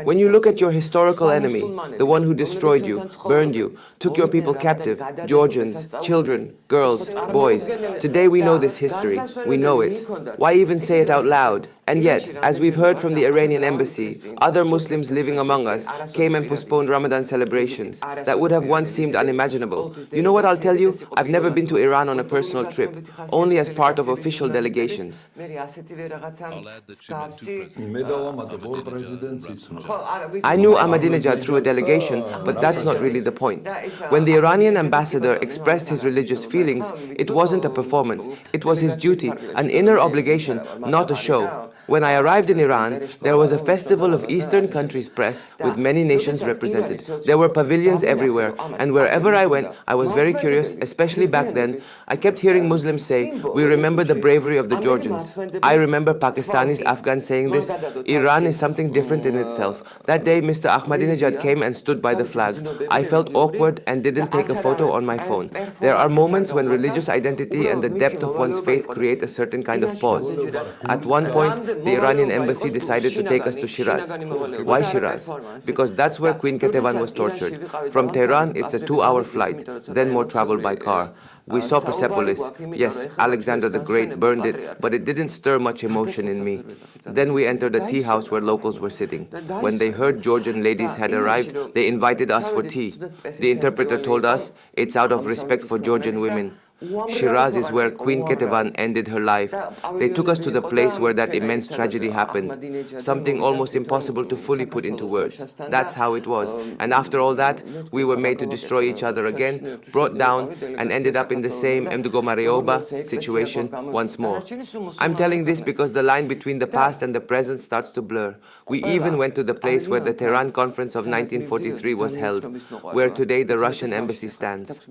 When you look at your historical enemy, the one who destroyed you, burned you, took your people captive, Georgians, children, girls, boys, today we know this history, we know it. Why even say it out loud? And yet, as we've heard from the Iranian embassy, other Muslims living among us came and postponed Ramadan celebrations that would have once seemed unimaginable. You know what I'll tell you? I've never been to Iran on a personal trip, only as part of official delegations. I knew Ahmadinejad through a delegation, but that's not really the point. When the Iranian ambassador expressed his religious feelings, it wasn't a performance, it was his duty, an inner obligation, not a show. When I arrived in Iran, there was a festival of Eastern countries' press with many nations represented. There were pavilions everywhere, and wherever I went, I was very curious, especially back then. I kept hearing Muslims say, "We remember the bravery of the Georgians." I remember Pakistanis, Afghans saying this. Iran is something different in itself. That day, Mr. Ahmadinejad came and stood by the flag. I felt awkward and didn't take a photo on my phone. There are moments when religious identity and the depth of one's faith create a certain kind of pause. At one point, the Iranian embassy decided to take us to Shiraz. Why Shiraz? Because that's where Queen Ketevan was tortured. From Tehran, it's a 2-hour flight, then more travel by car. We saw Persepolis. Yes, Alexander the Great burned it, but it didn't stir much emotion in me. Then we entered a tea house where locals were sitting. When they heard Georgian ladies had arrived, they invited us for tea. The interpreter told us it's out of respect for Georgian women. Shiraz is where Queen Ketevan ended her life. They took us to the place where that immense tragedy happened, something almost impossible to fully put into words. That's how it was. And after all that, we were made to destroy each other again, brought down, and ended up in the same Mdgomarioba situation once more. I'm telling this because the line between the past and the present starts to blur. We even went to the place where the Tehran Conference of 1943 was held, where today the Russian embassy stands.